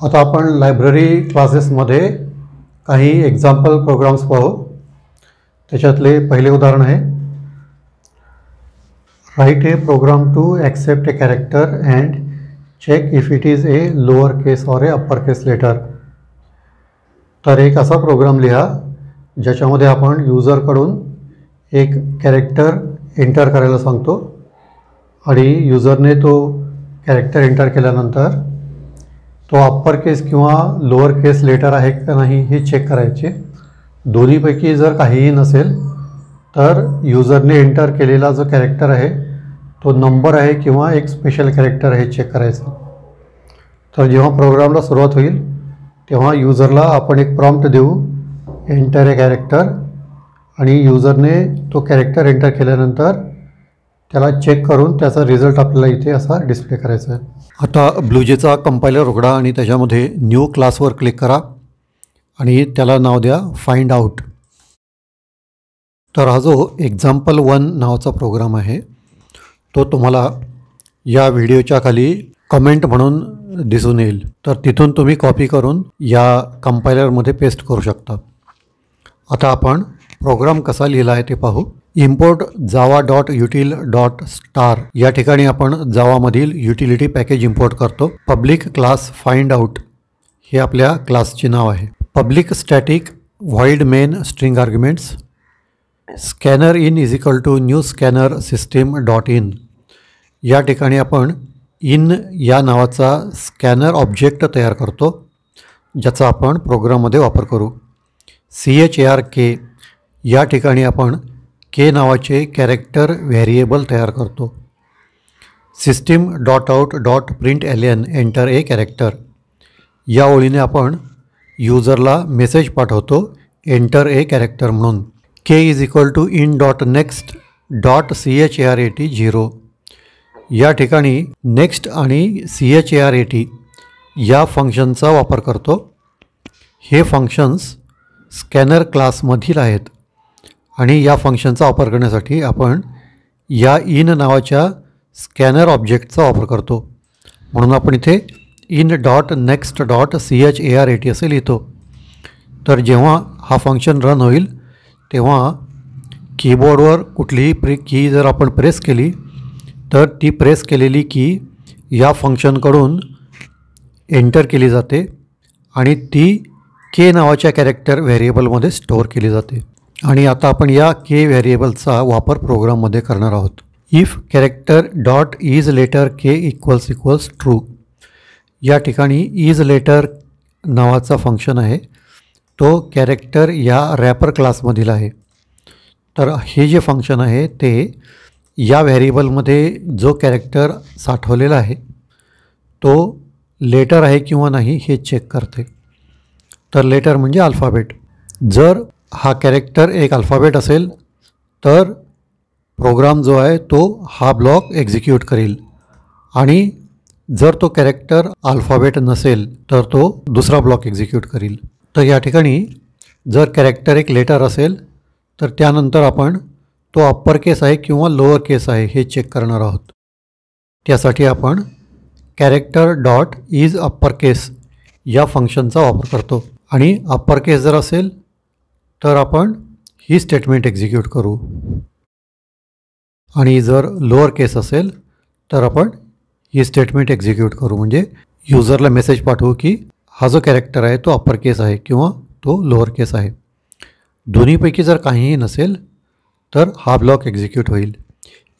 आता आपण लायब्ररी क्लासेसमध्ये काही एक्झाम्पल प्रोग्राम्स पाहू। त्याच्यातले पहिले उदाहरण आहे, write a program to accept a character and check if it is a lower case or a upper case letter. तर एक असा प्रोग्राम लिहा ज्याच्यामध्ये आपण यूजरकडून एक कॅरेक्टर एंटर करायला सांगतो आणि यूजरने तो कॅरेक्टर एंटर केल्यानंतर तो अप्पर केस किंवा लोअर केस लेटर आहे का नाही हे चेक करायचे। दोन्हीपैकी जर काहीही नसेल तर यूजरने एंटर केलेला जो कॅरेक्टर आहे तो नंबर आहे किंवा एक स्पेशल कॅरेक्टर आहे चेक करायचं। तर जेव्हा प्रोग्रामला सुरुवात होईल तेव्हा यूजरला आपण एक प्रॉम्प्ट देऊ, एंटर ए कॅरेक्टर, आणि यूजरने तो कॅरेक्टर एंटर केल्यानंतर त्याला चेक करून त्याचा रिझल्ट आपल्याला इथे असा डिस्प्ले करायचा आहे। आता ब्लूजेचा कंपायलर उघडा आणि त्याच्यामध्ये न्यू क्लासवर क्लिक करा आणि त्याला नाव द्या फाइंड आउट। तर हा जो example1 नावाचा प्रोग्राम आहे तो तुम्हाला या व्हिडिओच्या खाली कमेंट म्हणून दिसून येईल। तर तिथून तुम्ही कॉपी करून या कंपायलरमध्ये पेस्ट करू शकता। आता आपण प्रोग्राम कसा लिहिला आहे ते पाहू। इम्पोर्ट java.util.star या ठिकाणी आपण जावामधील युटिलिटी पॅकेज इम्पोर्ट करतो। पब्लिक क्लास फाइंड आउट हे आपल्या क्लासचे नाव आहे। Public static void main string arguments, scanner in is equal to new scanner system dot in या ठिकाणी आपण इन या नावाचा स्कॅनर ऑब्जेक्ट तयार करतो ज्याचा आपण प्रोग्राममध्ये वापर करू। chark या ठिकाणी आपण के नावाचे कॅरेक्टर व्हेरिएबल तयार करतो। System dot out dot print n enter a character या ओळीने आपण यूजरला मेसेज पाठवतो एंटर ए कॅरेक्टर म्हणून। K is equal to in dot next dot CHARAT 0 या ठिकाणी नेक्स्ट आणि CHARAT या फंक्शनचा वापर करतो। हे फंक्शन्स स्कॅनर क्लासमधील आहेत आणि या फंक्शनचा वापर करण्यासाठी आपण या इन नावाच्या स्कॅनर ऑब्जेक्टचा वापर करतो। म्हणून आपण इथे in dot next dot CHARAT असे लिहितो। तर जेव्हा हा फंक्शन रन होईल तेव्हा कीबोर्डवर कुठलीही की जर आपण प्रेस केली तर ती प्रेस केलेली की या फंक्शनकडून एंटर केली जाते आणि ती के नावाच्या कॅरेक्टर व्हेरिएबलमध्ये स्टोअर केली जाते। आणि आता आपण या के व्हेरिएबलचा वापर प्रोग्राममध्ये करणार आहोत। If character dot is letter k equals true या ठिकाणी इज लेटर नावाचा फंक्शन आहे तो कॅरेक्टर या रॅपर क्लासमधील आहे। तर हे जे फंक्शन आहे ते या व्हेरिएबलमध्ये जो कॅरेक्टर साठवलेला आहे तो लेटर आहे किंवा नाही हे चेक करते। तर लेटर म्हणजे अल्फाबेट। जर हा कॅरेक्टर एक अल्फाबेट असेल तर प्रोग्राम जो आहे तो हा ब्लॉक एक्झिक्यूट करेल आणि जर तो कॅरेक्टर अल्फाबेट नसेल तर तो दुसरा ब्लॉक एक्झिक्यूट करेल। तर या ठिकाणी जर कॅरेक्टर एक लेटर असेल तर त्यानंतर आपण तो अप्पर केस आहे किंवा लोअर केस आहे हे चेक करणार आहोत। त्यासाठी आपण कॅरेक्टर डॉट इज अप्पर केस या फंक्शनचा वापर करतो आणि अप्पर केस जर असेल तर आपण ही स्टेटमेंट एक्झिक्यूट करू आणि जर लोअर केस असेल तर आपण ही स्टेटमेंट एक्झिक्यूट करू। म्हणजे यूजरला मेसेज पाठवू की हा जो कॅरेक्टर आहे तो अप्पर केस आहे किंवा तो लोअर केस आहे। दोन्हीपैकी जर काहीही नसेल तर हा ब्लॉक एक्झिक्यूट होईल।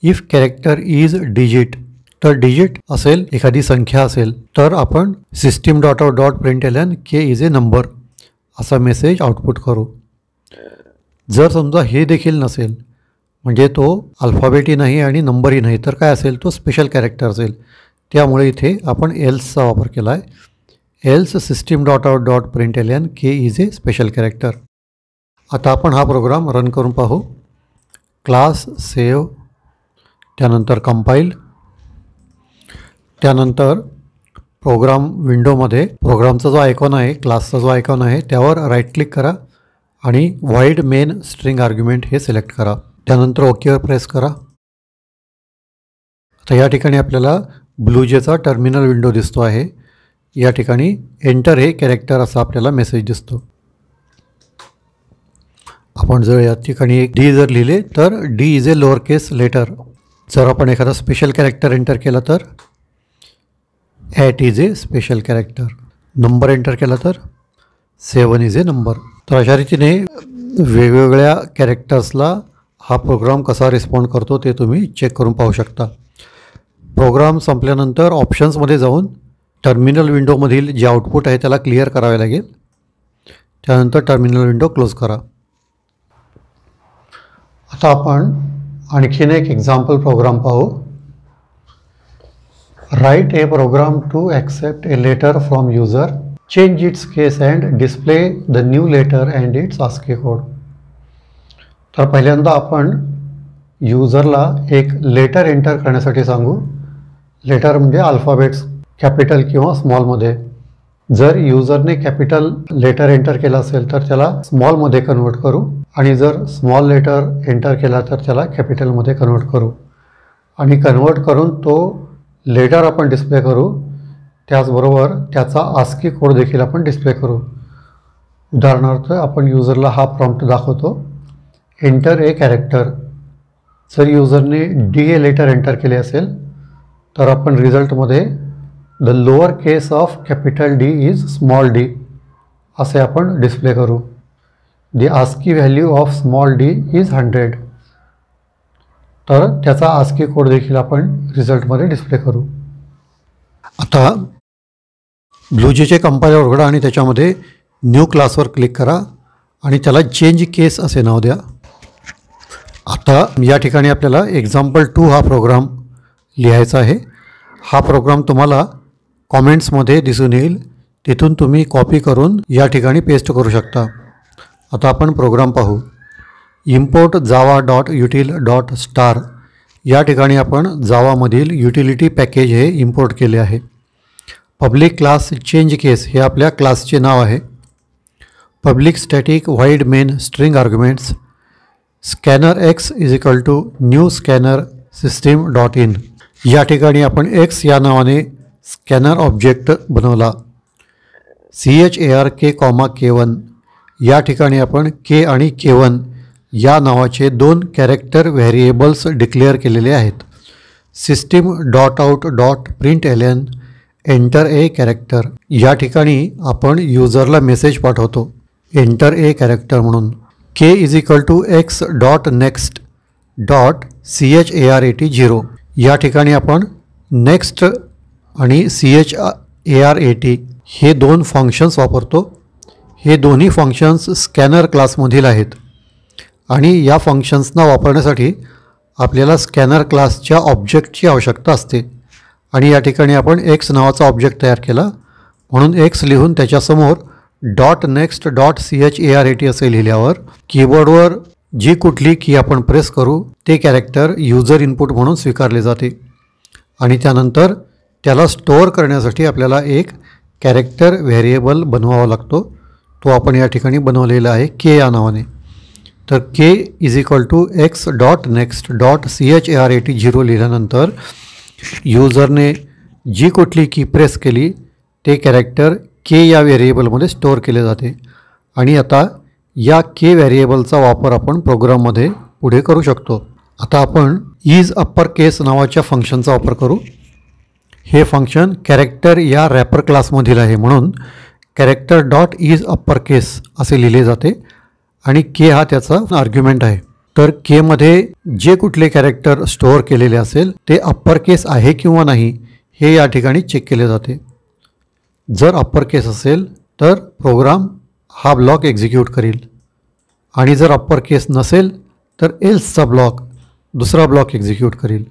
इफ कॅरेक्टर इज डिजिट तर डिजिट असेल एखादी संख्या असेल तर आपण system dot out dot print n k is a number असा मेसेज आउटपुट करू। जर समजा हे देखील नसेल म्हणजे तो अल्फाबेटही नाही आणि नंबरही नाही तर काय असेल तो स्पेशल कॅरेक्टर असेल, त्यामुळे इथे आपण एल्सचा वापर केला आहे। Else system dot out dot print n k is a special character. आता आपण हा प्रोग्राम रन करून पाहू। क्लास सेव्ह, त्यानंतर कंपाईल, त्यानंतर प्रोग्राम विंडोमध्ये प्रोग्रामचा जो आयकॉन आहे क्लासचा जो आयकॉन आहे त्यावर राईट क्लिक करा आणि व्हॉइड मेन स्ट्रिंग आर्ग्युमेंट हे सिलेक्ट करा। त्यानंतर ओकेवर प्रेस करा। आता या ठिकाणी आपल्याला ब्लूजेचा टर्मिनल विंडो दिसतो आहे। या ठिकाणी एंटर हे कॅरेक्टर असा आपल्याला मेसेज दिसतो. आपण जर या ठिकाणी एक डी जर लिहिले तर D is a lower case letter. जर आपण एखादा स्पेशल कॅरेक्टर एंटर केला तर at is a special character. Number enter केला तर 7 इज ए नंबर. तर अशा रीतीने वेगवेगळ्या कॅरेक्टर्सला हा प्रोग्राम कसा रिस्पॉन्ड करतो ते तुम्ही चेक करून पाहू शकता. प्रोग्राम संपल्यानंतर ऑप्शन्समध्ये जाऊन टर्मिनल विंडोमधील जे आउटपुट आहे त्याला क्लिअर करावे लागेल. त्यानंतर टर्मिनल विंडो क्लोज करा. आता आपण आणखीन एक एक्झाम्पल प्रोग्राम पाहू. Write a program to accept a letter from user, change its case and display the new letter and its ASCII code. तर पहिल्यांदा आपण युजरला एक लेटर एंटर करण्यासाठी सांगू. लेटर म्हणजे अल्फाबेट्स कॅपिटल किंवा स्मॉलमध्ये. जर युजरने कॅपिटल लेटर एंटर केला असेल तर त्याला स्मॉलमध्ये कन्वर्ट करू आणि जर स्मॉल लेटर एंटर केला तर त्याला कॅपिटलमध्ये कन्वर्ट करू आणि कन्वर्ट करून तो लेटर आपण डिस्प्ले करू. त्याचबरोबर त्याचा आस्की कोड देखील आपण डिस्प्ले करू. उदाहरणार्थ आपण युजरला हा प्रॉम्प्ट दाखवतो, एंटर ए कॅरेक्टर. जर युजरने डी ए लेटर एंटर केले असेल तर आपण रिझल्टमध्ये the lower case of capital D is small D असे आपण डिस्प्ले करू. The ASCII value of small D is 100. तर त्याचा आस्की कोड देखील आपण रिझल्टमध्ये डिस्प्ले करू. आता ब्लूजीचे कंपायलर उघडा आणि त्याच्यामध्ये न्यू क्लासवर क्लिक करा आणि त्याला चेंज केस असे नाव द्या. आता या ठिकाणी आपल्याला example2 हा प्रोग्राम लिहायचा आहे. हा प्रोग्राम तुम्हाला कॉमेंट्समध्ये दिसून येईल, तिथून तुम्ही कॉपी करून या ठिकाणी पेस्ट करू शकता. आता आपण प्रोग्राम पाहू. इम्पोर्ट java.util.star या ठिकाणी आपण जावामधील युटिलिटी पॅकेज हे इम्पोर्ट केले आहे. पब्लिक क्लास चेंज केस हे आपल्या क्लासचे नाव आहे. Public static void main string arguments. Scanner x is equal to new scanner system dot in. या ठिकाणी आपण एक्स या नावाने स्कॅनर ऑब्जेक्ट बनवला. CHARK, K1 या ठिकाणी आपण के आणि K1 या नावाचे 2 कॅरेक्टर व्हेरिएबल्स डिक्लेअर केलेले आहेत. System dot out dot println enter a character. या ठिकाणी आपण युजरला मेसेज पाठवतो एंटर ए कॅरेक्टर म्हणून. K is equal to x dot next dot CHARAT0 या ठिकाणी आपण नेक्स्ट आणि CHARAT हे 2 फंक्शन्स वापरतो. हे दोन्ही फंक्शन्स स्कॅनर क्लासमधील आहेत आणि या फंक्शन्सना वापरण्यासाठी आपल्याला स्कॅनर क्लासच्या ऑब्जेक्टची आवश्यकता असते. आणि या ठिकाणी आपण एक्स नावाचा ऑब्जेक्ट तयार केला म्हणून एक्स लिहून त्याच्यासमोर डॉट नेक्स्ट डॉट CHARAT असे लिहिल्यावर कीबोर्डवर जी कुठली की आपण प्रेस करू ते कॅरेक्टर युजर इनपुट म्हणून स्वीकारले जाते. आणि त्यानंतर त्याला स्टोअर करण्यासाठी आपल्याला एक कॅरेक्टर व्हेरिएबल बनवावा लागतो. तो आपण या ठिकाणी बनवलेला आहे के या नावाने. तर K is equal to x dot next dot CHARAT0 लिहिल्यानंतर युजरने जी कुठली की प्रेस केली ते कॅरेक्टर के या व्हेरिएबलमध्ये स्टोअर केले जाते. आणि आता या के व्हेरिएबलचा वापर आपण प्रोग्राममध्ये पुढे करू शकतो. आता आपण इज अप्पर केस नावाच्या फंक्शनचा वापर करू. हे फंक्शन कॅरेक्टर या रॅपर क्लासमधील आहे म्हणून कॅरेक्टर डॉट इज अप्पर केस असे लिहिले जाते आणि के हा त्याचा आर्ग्युमेंट आहे. तर केमध्ये जे कुठले कॅरेक्टर स्टोअर केलेले असेल ते अप्पर केस आहे किंवा नाही हे या ठिकाणी चेक केले जाते. जर अप्पर केस असेल तर प्रोग्राम हा ब्लॉक एक्झिक्यूट करील आणि जर अप्पर केस नसेल तर एल्सचा ब्लॉक दुसरा ब्लॉक एक्झिक्यूट करील.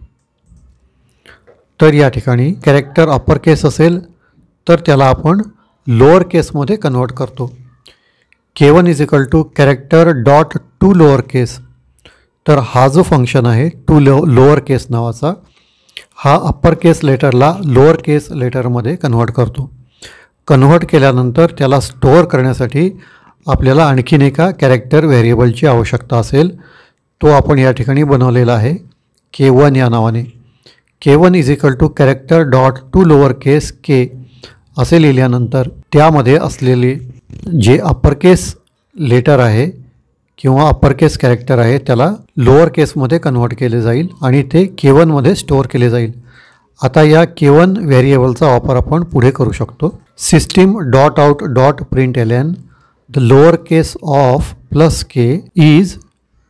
तर या ठिकाणी कॅरेक्टर अप्पर केस असेल तर त्याला आपण लोअर केसमध्ये कन्वर्ट करतो. K1 is equal to character dot to lower case. तर हा जो फंक्शन आहे टू लोअर केस नावाचा हा अप्पर केस लेटरला लोअर केस लेटरमध्ये कन्वर्ट करतो. कन्वर्ट केल्यानंतर त्याला स्टोअर करण्यासाठी आपल्याला आणखीन एका कॅरेक्टर व्हेरिएबलची आवश्यकता असेल. तो आपण या ठिकाणी बनवलेला आहे K1 या नावाने. K1 is equal to character dot to lower case K असे लिहिल्यानंतर त्यामध्ये असलेले जे अप्पर केस लेटर आहे किंवा अप्पर केस कॅरेक्टर आहे त्याला लोअर केसमध्ये कन्वर्ट केले जाईल आणि ते K1 मध्ये स्टोअर केले जाईल. आता या K1 व्हेरिएबलचा वापर आपण पुढे करू शकतो. system.out.println the lower case of +k is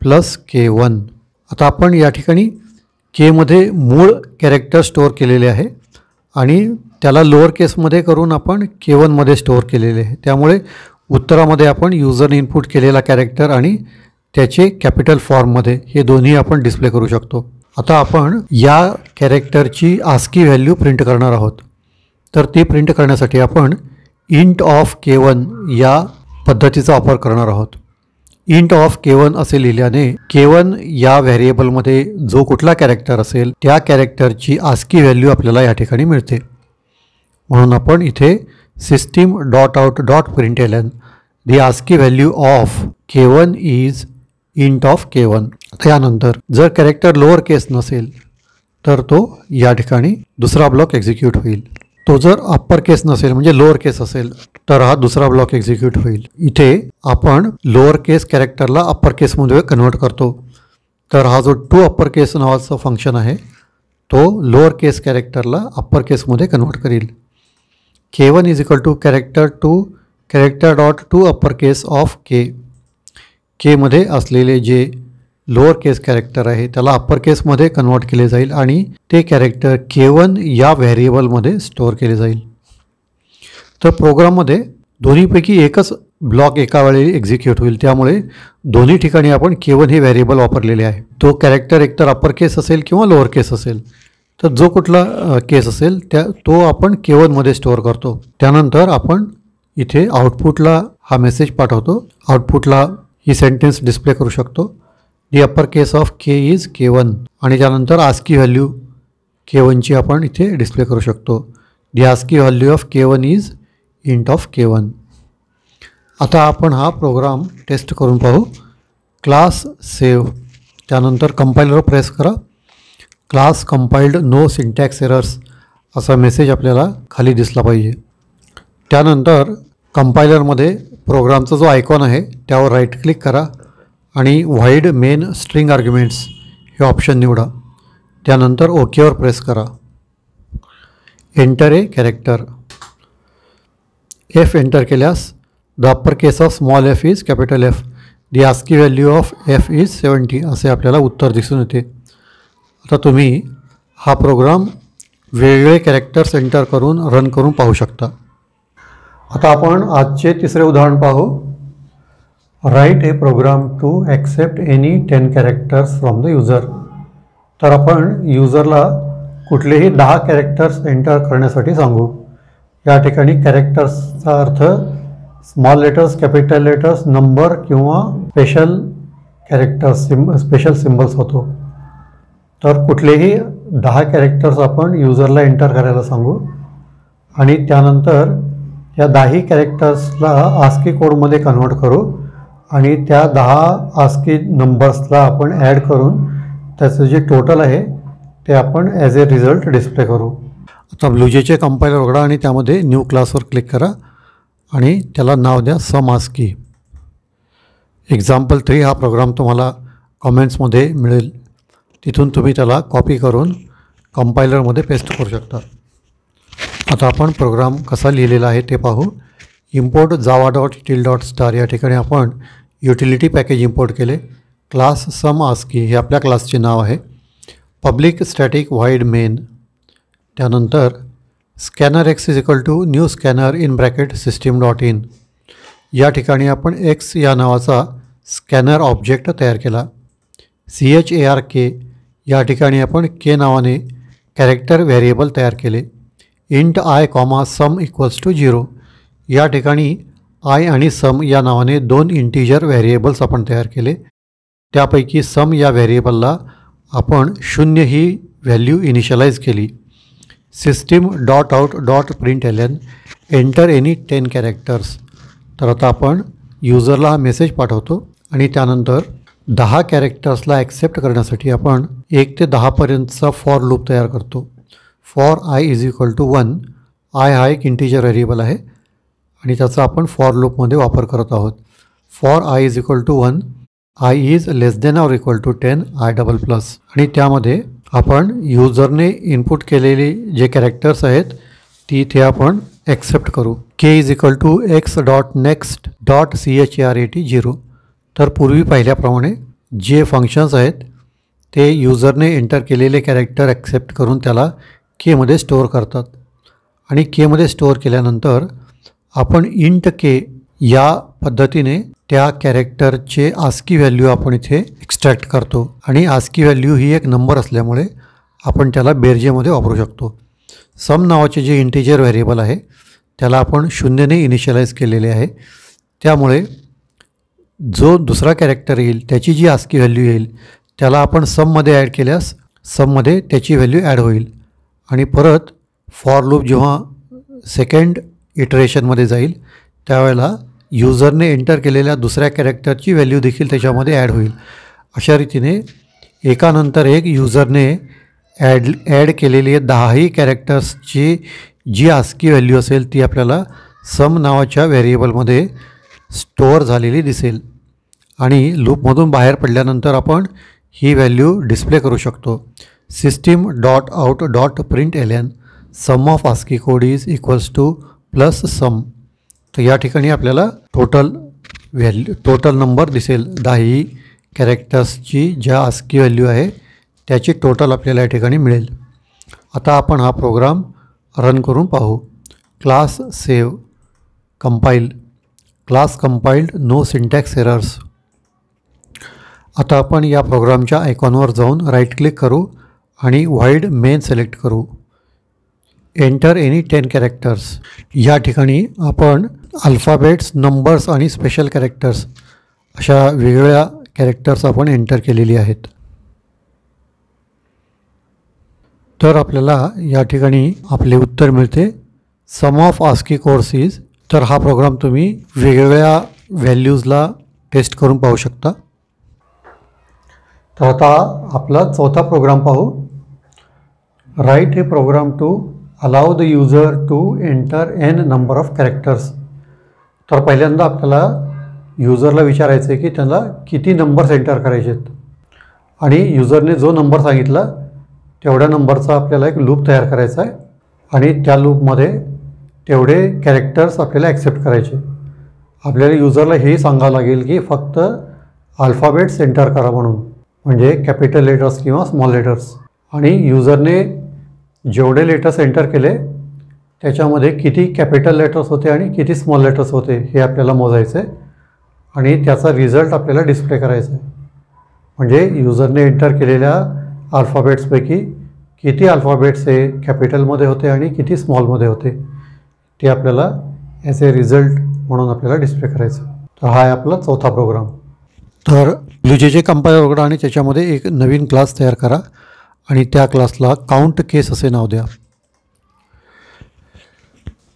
+K1. आता आपण या ठिकाणी Kमध्ये मूळ कॅरेक्टर स्टोअर केलेले आहे आणि त्याला लोअर केसमध्ये करून आपण K1 मध्ये स्टोअर केलेले आहे. त्यामुळे उत्तरामध्ये आपण युजरने इनपुट केलेला कॅरेक्टर आणि त्याचे कॅपिटल फॉर्ममध्ये हे दोन्ही आपण डिस्प्ले करू शकतो. आता आपण या कॅरेक्टरची आस्की व्हॅल्यू प्रिंट करणार आहोत. तर ती प्रिंट करण्यासाठी आपण इंट ऑफ K1 या पद्धतीचा वापर करणार आहोत. इंट ऑफ K1 असे लिहिल्याने K1 या व्हेरिएबलमध्ये जो कुठला कॅरेक्टर असेल त्या कॅरेक्टरची आस्की व्हॅल्यू आपल्याला या ठिकाणी मिळते. म्हणून आपण इथे system.out.println the ASCII value of K1 is int of K1. त्यानंतर जर कॅरेक्टर लोअर केस नसेल तर तो या ठिकाणी दुसरा ब्लॉक एक्झिक्यूट होईल. तो जर अप्पर केस नसेल म्हणजे लोअर केस असेल तर हा दुसरा ब्लॉक एक्झिक्यूट होईल. इथे आपण लोअर केस कॅरेक्टरला अप्पर केसमध्ये कन्वर्ट करतो. तर हा जो टू अप्पर केस नावाचा फंक्शन आहे तो लोअर केस कॅरेक्टरला अप्पर केसमध्ये कन्वर्ट करेल. K1 is equal to character dot to upper case of K. Kमध्ये असलेले जे लोअर केस कॅरेक्टर आहे त्याला अप्पर केसमध्ये कन्वर्ट केले जाईल आणि ते कॅरेक्टर K1 या व्हेरिएबलमध्ये स्टोअर केले जाईल. तर प्रोग्राममध्ये दोन्हीपैकी एकच ब्लॉक एका वेळी एक्झिक्यूट होईल. त्यामुळे दोन्ही ठिकाणी आपण K1 हे व्हेरिएबल वापरलेले आहे. तो कॅरेक्टर एकतर अप्पर केस असेल किंवा लोअर केस असेल. तर जो कुठला केस असेल तो आपण K1 मध्ये स्टोअर करतो. त्यानंतर आपण इथे आउटपुटला हा मेसेज पाठवतो. आउटपुटला ही सेंटेन्स डिस्प्ले करू शकतो. The upper case of K is K1 आणि त्यानंतर आस्की व्हॅल्यू K1ची आपण इथे डिस्प्ले करू शकतो. The ASCII value of K1 is int of K1. आता आपण हा प्रोग्राम टेस्ट करून पाहू. क्लास सेव्ह त्यानंतर कंपायलर प्रेस करा. Class compiled no syntax errors असा मेसेज आपल्याला खाली दिसला पाहिजे. त्यानंतर कंपायलरमध्ये प्रोग्रामचा जो आयकॉन आहे त्यावर राईट क्लिक करा आणि व्हाईड मेन स्ट्रिंग आर्ग्युमेंट्स हे ऑप्शन निवडा. त्यानंतर ओकेवर प्रेस करा. Enter a character. F enter केल्यास the upper case of small f is capital F. The ASCII value of F is 70 असे आपल्याला उत्तर दिसून येते. आता तुम्ही हा प्रोग्राम वेगवेगळे कॅरेक्टर्स एंटर करून रन करून पाहू शकता. आता आपण आजचे तिसरे उदाहरण पाहू. Write a program to accept any 10 characters from the user. तर आपण युजरला कुठलेही 10 कॅरेक्टर्स एंटर करण्यासाठी सांगू. या ठिकाणी कॅरेक्टर्सचा अर्थ small letters, capital letters, number किंवा स्पेशल कॅरेक्टर्स, स्पेशल सिम्बल्स होतो. तर कुठलेही 10 कॅरेक्टर्स आपण युजरला एंटर करायला सांगू आणि त्यानंतर या 10 कॅरेक्टर्सला आस्की कोडमध्ये कन्वर्ट करू आणि त्या 10 आस्की नंबर्सला आपण ॲड करून त्याचं जे टोटल आहे ते आपण ॲज ए रिझल्ट डिस्प्ले करू. आता ब्लूजेचे कंपायलर उघडा आणि त्यामध्ये न्यू क्लासवर क्लिक करा आणि त्याला नाव द्या सम आस्की. एक्झाम्पल 3 हा प्रोग्राम तुम्हाला कॉमेंट्समध्ये मिळेल. तिथून तुम्ही त्याला कॉपी करून कंपायलरमध्ये पेस्ट करू शकता. आता आपण प्रोग्राम कसा लिहिलेला आहे ते पाहू. इम्पोर्ट java.util.star या ठिकाणी आपण युटिलिटी पॅकेज इम्पोर्ट केले. क्लास सम आस्की हे आपल्या क्लासचे नाव आहे. Public static void main. त्यानंतर scanner x is equal to new scanner in bracket system.in या ठिकाणी आपण एक्स या नावाचा स्कॅनर ऑब्जेक्ट तयार केला. chark या ठिकाणी आपण के नावाने कॅरेक्टर व्हेरिएबल तयार केले. Int i comma sum equals to 0 या ठिकाणी आय आणि सम या नावाने 2 इंटिजर व्हेरिएबल्स आपण तयार केले. त्यापैकी सम या व्हेरिएबलला आपण 0 ही व्हॅल्यू इनिशियलाइज केली. system.out.println enter any 10 characters. तर आता आपण युजरला हा मेसेज पाठवतो आणि त्यानंतर 10 कॅरेक्टर्सला ॲक्सेप्ट करण्यासाठी आपण 1 ते 10 पर्यंतचा फॉर लूप तयार करतो. For i is equal to 1 i हा एक इंटिजर व्हेरिएबल आहे आणि त्याचा आपण फॉर लूपमध्ये वापर करत आहोत. For i is equal to 1, i is less than or equal to 10 i double plus. आणि त्यामध्ये आपण युजरने इनपुट केलेले जे कॅरेक्टर्स आहेत ती इथे आपण ॲक्सेप्ट करू. K is equal to x dot next dot CHARAT 0. तर पूर्वी पाहिल्याप्रमाणे जे फंक्शन्स आहेत ते युजरने एंटर केलेले कॅरेक्टर ॲक्सेप्ट करून त्याला केमध्ये स्टोअर करतात. आणि केमध्ये स्टोअर केल्यानंतर आपण इंट के या पद्धतीने त्या कॅरेक्टरचे आस्की व्हॅल्यू आपण इथे एक्स्ट्रॅक्ट करतो. आणि आस्की व्हॅल्यू ही एक नंबर असल्यामुळे आपण त्याला बेरजेमध्ये वापरू शकतो. सम नावाचे जे इंटिजर व्हेरिएबल आहे त्याला आपण 0ने इनिशियलाइज केलेले आहे. त्यामुळे जो दुसरा कॅरेक्टर येईल त्याची जी आस्की व्हॅल्यू येईल त्याला आपण सममध्ये ॲड केल्यास सममध्ये त्याची व्हॅल्यू ॲड होईल. आणि परत फॉर लूप जेव्हा सेकंड इटरेशनमध्ये जाईल त्यावेळेला युजरने एंटर केलेल्या दुसऱ्या कॅरेक्टरची व्हॅल्यू देखील त्याच्यामध्ये ॲड होईल. अशा रीतीने एकानंतर एक युजरने ॲड केलेली 10ही कॅरेक्टर्सची जी आस्की व्हॅल्यू असेल ती आपल्याला सम नावाच्या व्हेरिएबलमध्ये स्टोअर झालेली दिसेल. आणि लूपमधून बाहेर पडल्यानंतर आपण ही व्हॅल्यू डिस्प्ले करू शकतो. System dot out dot println sum of ASCII code is equals to plus sum. तर या ठिकाणी आपल्याला टोटल नंबर दिसेल. 10ही कॅरेक्टर्सची ज्या आस्की व्हॅल्यू आहे त्याची टोटल आपल्याला या ठिकाणी मिळेल. आता आपण हा प्रोग्राम रन करून पाहू. Class save compile. Class compiled, no syntax errors. आता आपण या प्रोग्रामच्या आयकॉनवर जाऊन राईट क्लिक करू आणि व्हाईड मेन सिलेक्ट करू. Enter any 10 characters. या ठिकाणी आपण अल्फाबेट्स, नंबर्स आणि स्पेशल कॅरेक्टर्स अशा वेगवेगळ्या कॅरेक्टर्स आपण एंटर केलेली आहेत. तर आपल्याला या ठिकाणी आपले उत्तर मिळते सम ऑफ आस्की कोड्स इज. तर हा प्रोग्राम तुम्ही वेगवेगळ्या व्हॅल्यूजला टेस्ट करून पाहू शकता. तर आता आपला चौथा प्रोग्राम पाहू. Write a program to allow the user to enter n number of characters. तर पहिल्यांदा आपल्याला युजरला विचारायचं आहे की त्याला किती नंबर्स एंटर करायचे आहेत. आणि युजरने जो नंबर सांगितला तेवढ्या नंबरचा आपल्याला एक लूप तयार करायचा आहे. आणि त्या लूपमध्ये तेवढे कॅरेक्टर्स आपल्याला ॲक्सेप्ट करायचे. आपल्याला युजरला हेही सांगावं लागेल की फक्त अल्फाबेट्स एंटर करा म्हणून, म्हणजे कॅपिटल लेटर्स किंवा स्मॉल लेटर्स. आणि युजरने जेवढे लेटर्स एंटर केले त्याच्यामध्ये किती कॅपिटल लेटर्स होते आणि किती स्मॉल लेटर्स होते हे आपल्याला मोजायचं आहे. आणि त्याचा रिझल्ट आपल्याला डिस्प्ले करायचा आहे. म्हणजे युजरने एंटर केलेल्या अल्फाबेट्सपैकी किती अल्फाबेट्स हे कॅपिटलमध्ये होते आणि किती स्मॉलमध्ये होते ते आपल्याला ॲज ए रिझल्ट म्हणून आपल्याला डिस्प्ले करायचं. तर हा आहे आपला चौथा प्रोग्राम. तर जे कंपाईल वगैरे आणि त्याच्यामध्ये एक नवीन क्लास तयार करा आणि त्या क्लासला काउंट केस असे नाव द्या.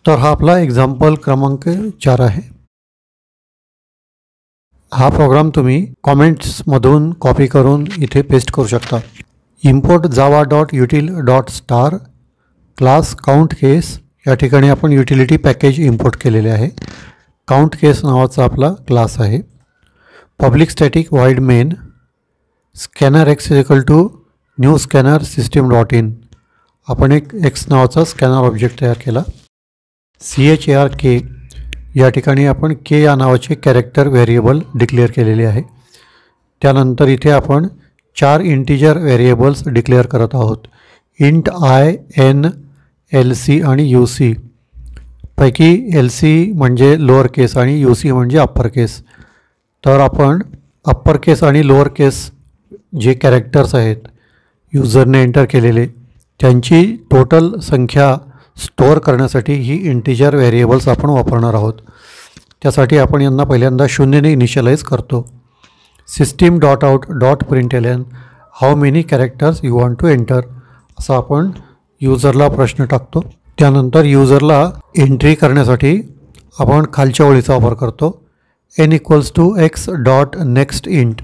तर हा आपला एक्झाम्पल क्रमांक 4 आहे. हा प्रोग्राम तुम्ही कॉमेंट्समधून कॉपी करून इथे पेस्ट करू शकता. Import Java dot util dot star class count case. या ठिकाणी आपण युटिलिटी पॅकेज इम्पोर्ट केलेले आहे. काउंट केस नावाचा आपला क्लास आहे. Public static void main scanner x is equal to new scanner system dot in. आपण एक एक्स नावाचा स्कॅनर ऑब्जेक्ट तयार केला. CHARK या ठिकाणी आपण के या नावाचे कॅरेक्टर व्हेरिएबल डिक्लेअर केलेले आहे. त्यानंतर इथे आपण 4 इंटिजर व्हेरिएबल्स डिक्लेअर करत आहोत. इंट I, N, LC आणि UC. पैकी LC म्हणजे लोअर केस आणि UC म्हणजे अप्पर केस. तर आपण अप्पर केस आणि लोअर केस जे कॅरेक्टर्स आहेत युजरने एंटर केलेले त्यांची टोटल संख्या स्टोअर करण्यासाठी ही इंटिजर व्हेरिएबल्स आपण वापरणार आहोत. त्यासाठी आपण यांना पहिल्यांदा 0ने इनिशियलाइज करतो. System dot out dot println how many characters you want to enter असं आपण युजरला प्रश्न टाकतो. त्यानंतर युजरला एंट्री करण्यासाठी आपण खालच्या ओळीचा वापर करतो. n equals to x dot next int.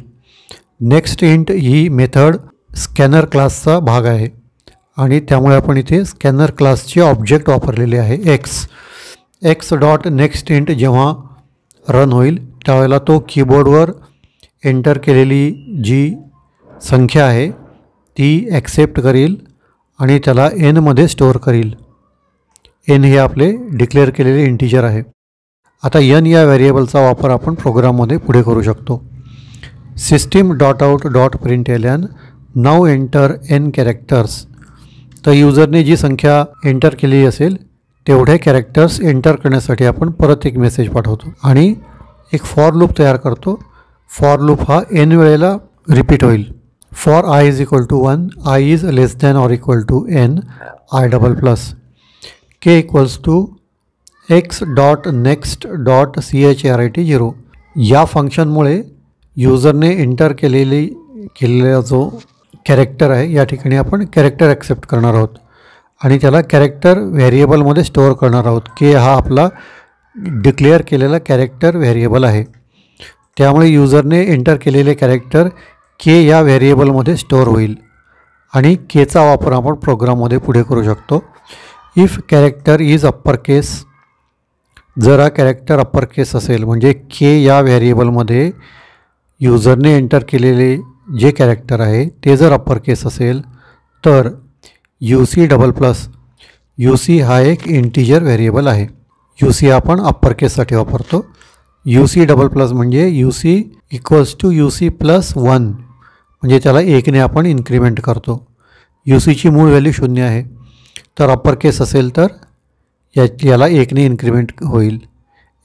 Next int ही मेथड स्कॅनर क्लासचा भाग आहे आणि त्यामुळे आपण इथे स्कॅनर क्लासचे ऑब्जेक्ट वापरलेले आहे एक्स डॉट नेक्स्ट इंट जेव्हा रन होईल त्यावेळेला तो कीबोर्डवर एंटर केलेली जी संख्या आहे ती ॲक्सेप्ट करील आणि त्याला एनमध्ये स्टोअर करील. एन हे आपले डिक्लेअर केलेले इंटिजर आहे. आता एन या व्हेरिएबलचा वापर आपण प्रोग्राममध्ये पुढे करू शकतो. सिस्टीम डॉट आउट डॉट प्रिंटएलएन नाव एंटर एन कॅरेक्टर्स. तर युजरने जी संख्या एंटर केलेली असेल तेवढे कॅरेक्टर्स एंटर करण्यासाठी आपण परत एक मेसेज पाठवतो आणि एक फॉर लूप तयार करतो. फॉर लूप हा एन वेळेला रिपीट होईल. For i is equal to 1, i is less than or equal to n i double plus, k equals to x dot next dot CHRIT 0. या फंक्शनमुळे युजरने एंटर केलेला जो character आहे या ठिकाणी आपण कॅरेक्टर ॲक्सेप्ट करणार आहोत आणि त्याला कॅरेक्टर व्हेरिएबलमध्ये स्टोअर करणार आहोत. के हा आपला डिक्लेअर केलेला कॅरेक्टर व्हेरिएबल आहे. त्यामुळे युजरने एंटर केलेले कॅरेक्टर के या व्हेरिएबलमध्ये स्टोअर होईल आणि केचा वापर आपण प्रोग्राममध्ये पुढे करू शकतो. इफ कॅरेक्टर इज अप्पर केस, जर हा कॅरेक्टर अप्पर केस असेल म्हणजे के या व्हेरिएबलमध्ये युजरने एंटर केलेले जे कॅरेक्टर आहे ते जर अप्पर केस असेल तर UC डबल प्लस, UC हा एक इंटिजर व्हेरिएबल आहे. UC आपण अप्पर केससाठी वापरतो. UC डबल प्लस म्हणजे UC equals to UC plus 1 म्हणजे त्याला 1ने आपण इन्क्रीमेंट करतो. UCची मूळ व्हॅल्यू 0 आहे तर अप्पर केस असेल तर याला 1ने इन्क्रीमेंट होईल.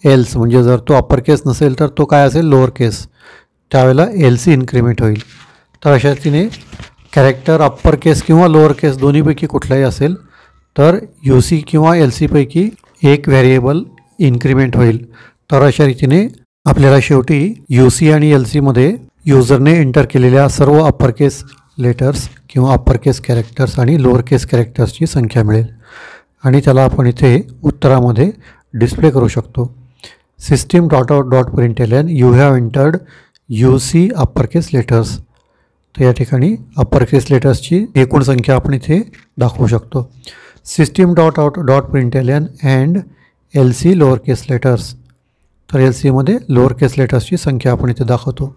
एल्स म्हणजे जर तो अप्पर केस नसेल तर तो काय असेल लोअर केस, त्यावेळेला LC इन्क्रीमेंट होईल. तर अशा रीतीने कॅरेक्टर अप्पर केस किंवा लोअर केस दोन्हीपैकी कुठलाही असेल तर UC किंवा LC पैकी एक व्हेरिएबल इन्क्रीमेंट होईल. तर अशा रीतीने आपल्याला शेवटी UC आणि LCमध्ये युजरने एंटर केलेल्या सर्व अप्पर केस लेटर्स किंवा अप्पर केस कॅरेक्टर्स आणि लोअर केस कॅरेक्टर्सची संख्या मिळेल आणि त्याला आपण इथे उत्तरामध्ये डिस्प्ले करू शकतो. System dot out dot println you have entered UC upper case letters. तर या ठिकाणी अप्पर केस लेटर्सची एकूण संख्या आपण इथे दाखवू शकतो. System dot out dot println and LC lower case letters. तर LCमध्ये लोअर केस लेटर्सची संख्या आपण इथे दाखवतो.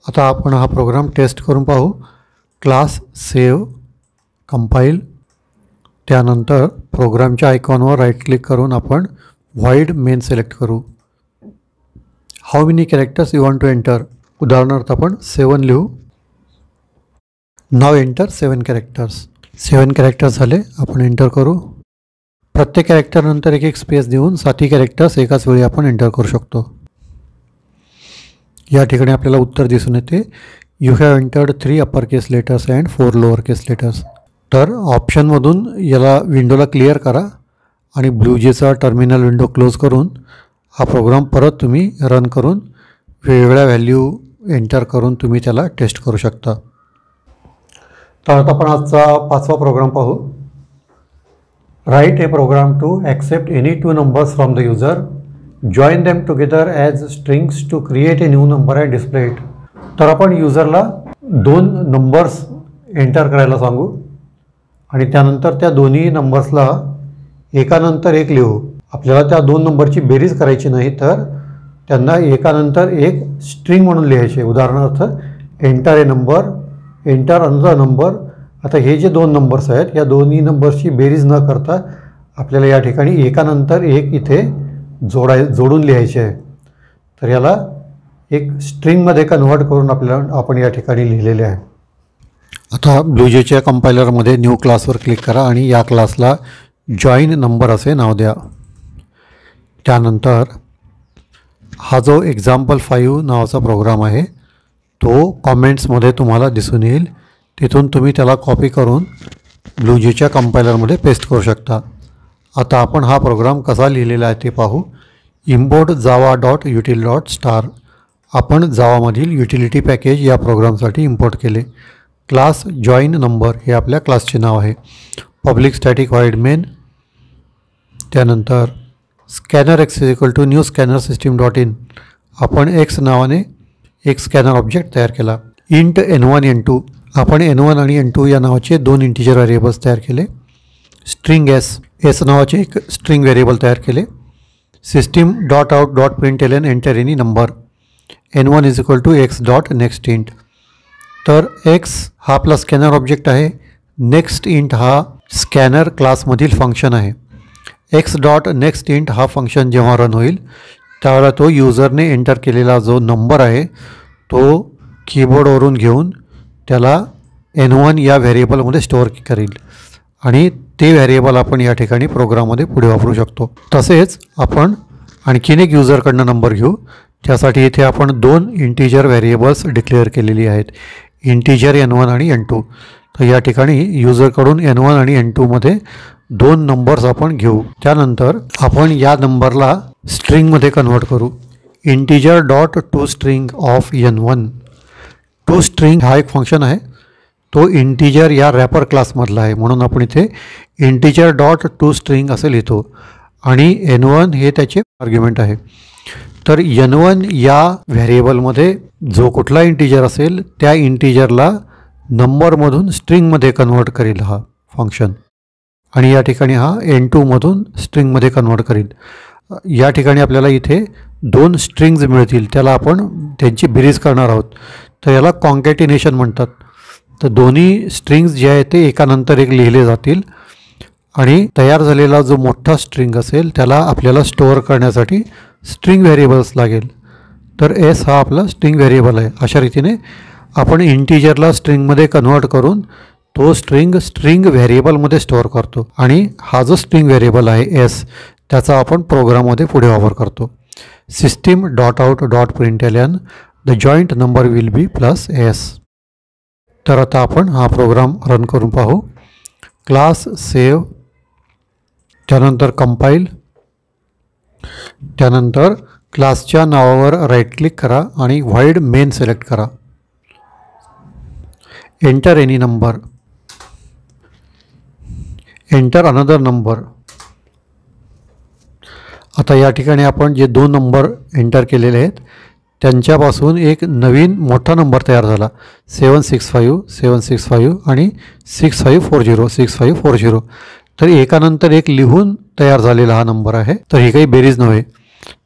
आता आपण हा प्रोग्राम टेस्ट करून पाहू. क्लास सेव्ह, कंपाईल, त्यानंतर प्रोग्रामच्या आयकॉनवर राईट क्लिक करून आपण व्हॉइड मेन सिलेक्ट करू. How many characters you want to enter. उदाहरणार्थ आपण 7 लिहू. नाव एंटर 7 कॅरेक्टर्स. 7 कॅरेक्टर्स झाले, आपण एंटर करू. प्रत्येक कॅरेक्टरनंतर एक स्पेस देऊन 7 कॅरेक्टर्स एकाच वेळी आपण एंटर करू शकतो. या ठिकाणी आपल्याला उत्तर दिसून येते you have entered 3 upper case letters and 4 lower case letters. तर ऑप्शनमधून याला विंडोला क्लिअर करा आणि ब्लूजेचा टर्मिनल विंडो क्लोज करून हा प्रोग्राम परत तुम्ही रन करून वेगवेगळ्या व्हॅल्यू एंटर करून तुम्ही त्याला टेस्ट करू शकता. तर आता आपण आजचा 5वा प्रोग्राम पाहू. Write a program to accept any 2 numbers from the user, join them together as strings to create a new number and display it. तर आपण युजरला 2 नंबर्स एंटर करायला सांगू आणि त्यानंतर त्या दोन्ही नंबर्सला एकानंतर एक लिहू. आपल्याला त्या 2 नंबरची बेरीज करायची नाही तर त्यांना एकानंतर एक स्ट्रिंग म्हणून लिहायचे. उदाहरणार्थ enter a number, enter another number. आता हे जे 2 नंबर्स आहेत या दोन्ही नंबर्सची बेरीज न करता आपल्याला या ठिकाणी एकानंतर एक इथे जोडून लिहायचे आहे. तर याला एक स्ट्रिंगमध्ये कन्व्हर्ट करून आपण या ठिकाणी लिहिलेले आहे. आता ब्लूजेच्या कंपायलरमध्ये न्यू क्लासवर क्लिक करा आणि या क्लासला जॉईन नंबर असे नाव द्या. त्यानंतर हा जो example5 नावाचा प्रोग्राम आहे तो कॉमेंट्समध्ये तुम्हाला दिसून येईल. तिथून तुम्ही त्याला कॉपी करून ब्लूजेच्या कंपायलरमध्ये पेस्ट करू शकता. आता आपण हा प्रोग्राम कसा लिहिलेला आहे ते पाहू. Import Java dot util dot star. आपण जावामधील युटिलिटी पॅकेज या प्रोग्रामसाठी इम्पोर्ट केले. क्लास जॉईन नंबर हे आपल्या क्लासचे नाव आहे. Public static void main. त्यानंतर scanner x is equal to new scanner system dot in. आपण एक्स नावाने एक स्कॅनर ऑब्जेक्ट तयार केला. इंट N1 N2 आपण n1 आणि n2 या नावाचे दोन इंटिजर व्हेरिएबल्स तयार केले. स्ट्रिंग एस नावाचे एक स्ट्रिंग व्हेरिएबल तयार केले. System dot out dot println enter any number n1 is equal to x dot next int. तर एक्स हा आपला स्कॅनर ऑब्जेक्ट आहे. नेक्स्ट इंट हा स्कॅनर क्लासमधील फंक्शन आहे. एक्स डॉट नेक्स्ट इंट हा फंक्शन जेव्हा रन होईल त्यावेळेला तो युजरने एंटर केलेला जो नंबर आहे तो कीबोर्डवरून घेऊन त्याला n1 या व्हेरिएबलमध्ये स्टोअर करेल आणि ते व्हेरिएबल आपण या ठिकाणी प्रोग्राममध्ये पुढे वापरू शकतो. तसेच आपण आणखीन एक युजरकडनं नंबर घेऊ. त्यासाठी इथे आपण दोन इंटिजर व्हेरिएबल्स डिक्लेअर केलेली आहेत, इंटिजर n1 आणि n2. तर या ठिकाणी युजरकडून n1 आणि n2मध्ये दोन नंबर्स आपण घेऊ. त्यानंतर आपण या नंबरला स्ट्रिंगमध्ये कन्वर्ट करू. Integer dot to string of n1. To string हा एक फंक्शन आहे, तो इंटिजर या रॅपर क्लासमधला आहे म्हणून आपण इथे इंटिजर डॉट टू स्ट्रिंग असे लिहितो आणि n1 हे त्याचे आर्ग्युमेंट आहे. तर n1 या व्हेरिएबलमध्ये जो कुठला इंटिजर असेल त्या इंटिजरला नंबरमधून स्ट्रिंगमध्ये कन्वर्ट करेल हा फंक्शन आणि या ठिकाणी हा n2मधून स्ट्रिंगमध्ये कन्वर्ट करेल. या ठिकाणी आपल्याला इथे दोन स्ट्रिंग्ज मिळतील, त्याला आपण त्यांची बेरीज करणार आहोत. तर याला कॉन्कॅटिनेशन म्हणतात. तर दोन्ही स्ट्रिंग्ज जे आहे ते एकानंतर एक लिहिले जातील आणि तयार झालेला जो मोठा स्ट्रिंग असेल त्याला आपल्याला स्टोअर करण्यासाठी स्ट्रिंग व्हेरिएबल्स लागेल. तर एस हा आपला स्ट्रिंग व्हेरिएबल आहे. अशा रीतीने आपण इंटिजरला स्ट्रिंगमध्ये कन्वर्ट करून तो स्ट्रिंग व्हेरिएबलमध्ये स्टोअर करतो आणि हा जो स्ट्रिंग व्हेरिएबल आहे एस त्याचा आपण प्रोग्राममध्ये पुढे वापर करतो. System dot out dot println the joint number will be plus s. तर आता आपण हा प्रोग्राम रन करून पाहू. क्लास सेव्ह, त्यानंतर कंपाईल, त्यानंतर क्लासच्या नावावर राईट क्लिक करा आणि व्हाईड मेन सिलेक्ट करा. Enter any number, enter another number. आता या ठिकाणी आपण जे दोन नंबर एंटर केलेले आहेत त्यांच्यापासून एक नवीन मोठा नंबर तयार झाला, 765 765 आणि 6540 6540. तर एकानंतर एक लिहून तयार झालेला हा नंबर आहे. तर ही काही बेरीज नव्हे.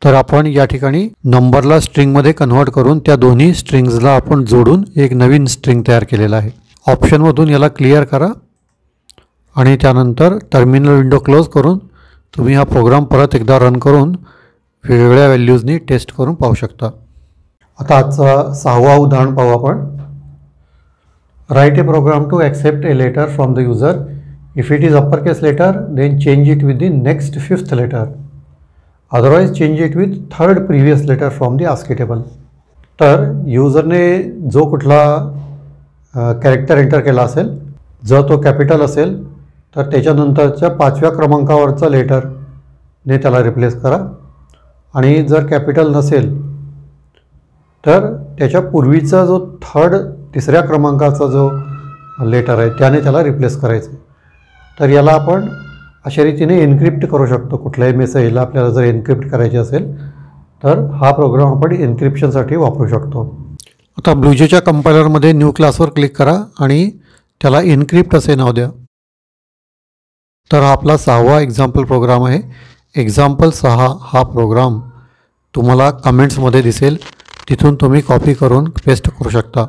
तर आपण या ठिकाणी नंबरला स्ट्रिंगमध्ये कन्वर्ट करून त्या दोन्ही स्ट्रिंग्जला आपण जोडून एक नवीन स्ट्रिंग तयार केलेला आहे. ऑप्शनमधून याला क्लिअर करा आणि त्यानंतर टर्मिनल विंडो क्लोज करून तुम्ही हा प्रोग्राम परत एकदा रन करून वेगवेगळ्या व्हॅल्यूजनी टेस्ट करून पाहू शकता. आता आजचा 6वा उदाहरण पाहू आपण. Write a program to accept a letter from the user. If it is upper case letter then change it with the next 5th letter. Otherwise change it with 3rd previous letter from the ASCII table. तर युजरने जो कुठला character enter केला असेल, जर तो capital असेल तर त्याच्यानंतरच्या 5व्या क्रमांकावरचा लेटरने त्याला रिप्लेस करा आणि जर कॅपिटल नसेल तर त्याच्या पूर्वीचा जो 3rd क्रमांकाचा जो लेटर आहे त्याने त्याला रिप्लेस करायचं. तर याला आपण अशा रीतीने एन्क्रिप्ट करू शकतो. कुठल्याही मेसेजला आपल्याला जर एन्क्रिप्ट करायचे असेल तर हा प्रोग्राम आपण एन्क्रिप्शनसाठी वापरू शकतो. आता ब्लूजेच्या कंपायलरमध्ये न्यू क्लासवर क्लिक करा आणि त्याला एन्क्रिप्ट असे नाव द्या. तर हा आपला 6वा एक्झाम्पल प्रोग्राम आहे. एक्झाम्पल 6 हा प्रोग्राम तुम्हाला कमेंट्समध्ये दिसेल, तिथून तुम्ही कॉपी करून पेस्ट करू शकता.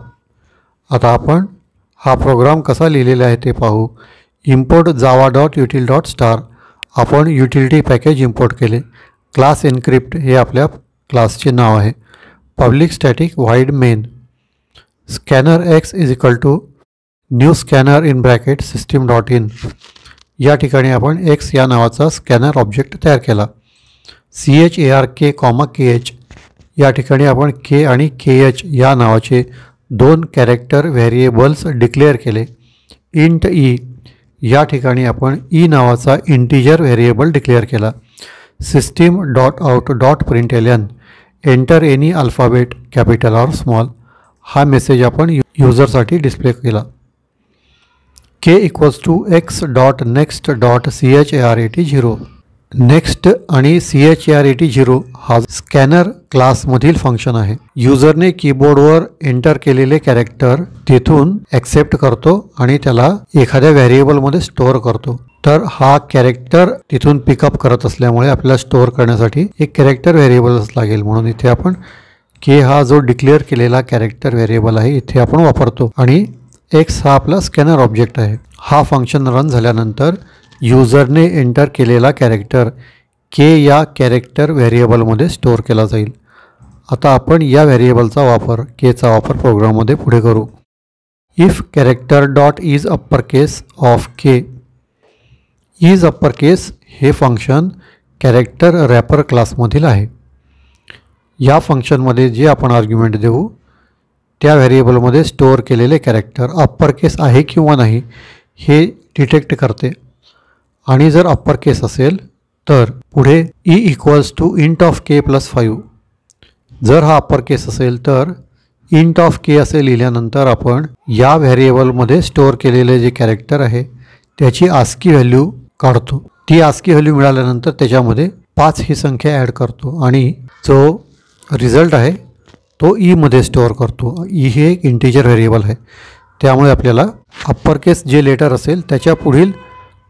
आता आपण हा प्रोग्राम कसा लिहिलेला आहे ते पाहू. Import Java dot util dot star. आपण युटिलिटी पॅकेज इम्पोर्ट केले. क्लास एन्क्रिप्ट हे आपल्या क्लासचे नाव आहे. Public static void main. Scanner x is equal to new scanner in bracket system dot in. या ठिकाणी आपण एक्स या नावाचा स्कॅनर ऑब्जेक्ट तयार केला. CHARK, KH या ठिकाणी आपण के आणि KH या नावाचे दोन कॅरेक्टर व्हेरिएबल्स डिक्लेअर केले. इंट ई या ठिकाणी आपण ई नावाचा इंटिजर व्हेरिएबल डिक्लेअर केला. System dot out dot println enter any alphabet capital or small हा मेसेज आपण युजरसाठी डिस्प्ले केला. K = x dot next dot CHARAT 0. Next आणि CHART0 हा स्कॅनर क्लासमधील फंक्शन आहे. युजरने कीबोर्डवर एंटर केलेले कॅरेक्टर तिथून ॲक्सेप्ट करतो आणि त्याला एखाद्या व्हेरिएबलमध्ये स्टोअर करतो. तर हा कॅरेक्टर तिथून पिकअप करत असल्यामुळे आपल्याला स्टोअर करण्यासाठी एक कॅरेक्टर व्हेरिएबलच लागेल. म्हणून इथे आपण के हा जो डिक्लेअर केलेला कॅरेक्टर व्हेरिएबल आहे इथे आपण वापरतो आणि एक्स हा आपला स्कॅनर ऑब्जेक्ट आहे. हा फंक्शन रन झाल्यानंतर युजरने एंटर केलेला कॅरेक्टर के या कॅरेक्टर व्हेरिएबलमध्ये स्टोअर केला जाईल. आता आपण या व्हेरिएबलचा वापर केचा वापर प्रोग्राममध्ये पुढे करू. If character dot is upper case of K. Is upper case हे फंक्शन कॅरेक्टर रॅपर क्लासमधील आहे. या फंक्शनमध्ये जे आपण आर्ग्युमेंट देऊ त्या व्हेरिएबलमध्ये स्टोअर केलेले कॅरेक्टर अप्पर केस आहे किंवा नाही हे डिटेक्ट करते आणि जर अप्पर केस असेल तर पुढे e equals to int of k plus 5. जर हा अप्पर केस असेल तर इंट ऑफ के असे लिहिल्यानंतर आपण या व्हेरिएबलमध्ये स्टोअर केलेले जे कॅरेक्टर आहे त्याची आस्की व्हॅल्यू काढतो. ती आस्की व्हॅल्यू मिळाल्यानंतर त्याच्यामध्ये 5 ही संख्या ॲड करतो आणि जो रिझल्ट आहे तो ईमध्ये स्टोअर करतो. ई हे एक इंटिजर व्हेरिएबल आहे त्यामुळे आपल्याला अप्पर केस जे लेटर असेल त्याच्या पुढील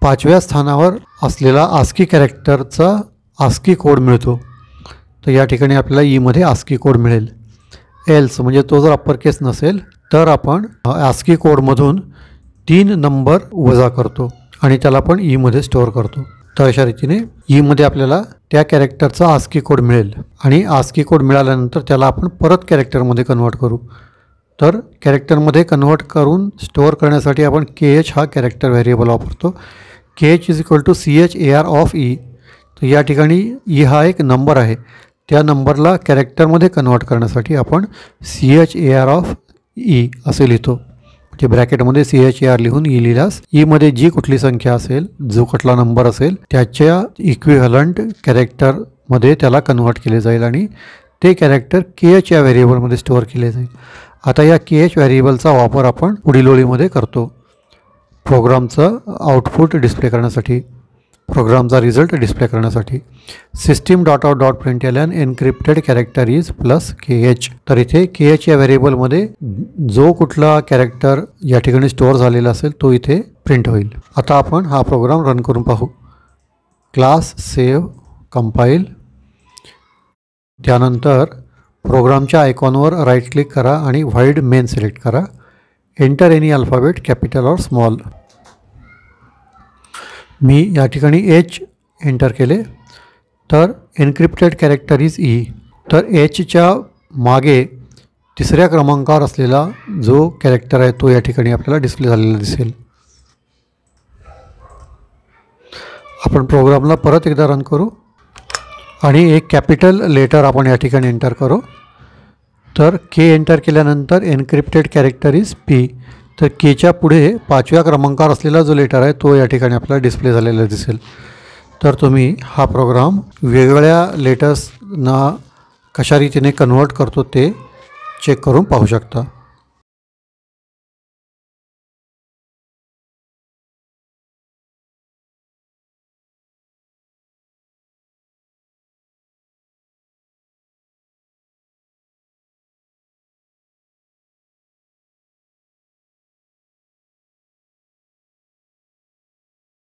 5व्या स्थानावर असलेला आस्की कॅरेक्टरचा आस्की कोड मिळतो. तर या ठिकाणी आपल्याला ईमध्ये आस्की कोड मिळेल. एल्स म्हणजे तो जर अप्पर केस नसेल तर आपण आस्की कोडमधून 3 नंबर वजा करतो आणि त्याला आपण ईमध्ये स्टोअर करतो. तर अशा रीतीने ईमध्ये आपल्याला त्या कॅरेक्टरचा आस्की कोड मिळेल आणि आस्की कोड मिळाल्यानंतर त्याला आपण परत कॅरेक्टरमध्ये कन्वर्ट करू. तर कॅरेक्टरमध्ये कन्वर्ट करून स्टोअर करण्यासाठी आपण KH हा कॅरेक्टर व्हेरिएबल वापरतो. KH is equal to CHAR of e. तर या ठिकाणी ई हा एक नंबर आहे. त्या नंबरला कॅरेक्टरमध्ये कन्वर्ट करण्यासाठी आपण CHAR ऑफ ई असे लिहितो. म्हणजे ब्रॅकेटमध्ये CHAR लिहून ई लिहिल्यास ईमध्ये जी कुठली संख्या असेल जो कुठला नंबर असेल त्याच्या इक्विव्हॅलंट कॅरेक्टरमध्ये त्याला कन्वर्ट केले जाईल आणि ते कॅरेक्टर KH या व्हेरिएबलमध्ये स्टोअर केले जाईल. आता या KH व्हेरिएबलचा वापर आपण पुढील ओळीमध्ये करतो. प्रोग्रामचं आउटपुट डिस्प्ले करण्यासाठी, प्रोग्रामचा रिझल्ट डिस्प्ले करण्यासाठी. System dot out dot println encrypted character is plus KH. तर इथे KH या व्हेरिएबलमध्ये जो कुठला कॅरेक्टर या ठिकाणी स्टोअर झालेला असेल तो इथे प्रिंट होईल. आता आपण हा प्रोग्राम रन करून पाहू. Class save compile. त्यानंतर प्रोग्रामच्या आयकॉनवर राईट क्लिक करा आणि व्हाईड मेन सिलेक्ट करा. एंटर एनी अल्फाबेट कॅपिटल और स्मॉल. मी या ठिकाणी H एंटर केले तर एन्क्रिप्टेड कॅरेक्टर इज ई. तर Hच्या मागे 3ऱ्या क्रमांकावर असलेला जो कॅरेक्टर आहे तो या ठिकाणी आपल्याला डिस्प्ले झालेला दिसेल. आपण प्रोग्रामला परत एकदा रन करू आणि एक कॅपिटल लेटर आपण या ठिकाणी एंटर करू. तर के एंटर केल्यानंतर एन्क्रिप्टेड कॅरेक्टर इज P. तर केच्या पुढे 5व्या क्रमांकावर असलेला जो लेटर आहे तो या ठिकाणी आपल्याला डिस्प्ले झालेला दिसेल. तर तुम्ही हा प्रोग्राम वेगवेगळ्या लेटर्सना कशा रीतीने कन्वर्ट करतो ते चेक करून पाहू शकता.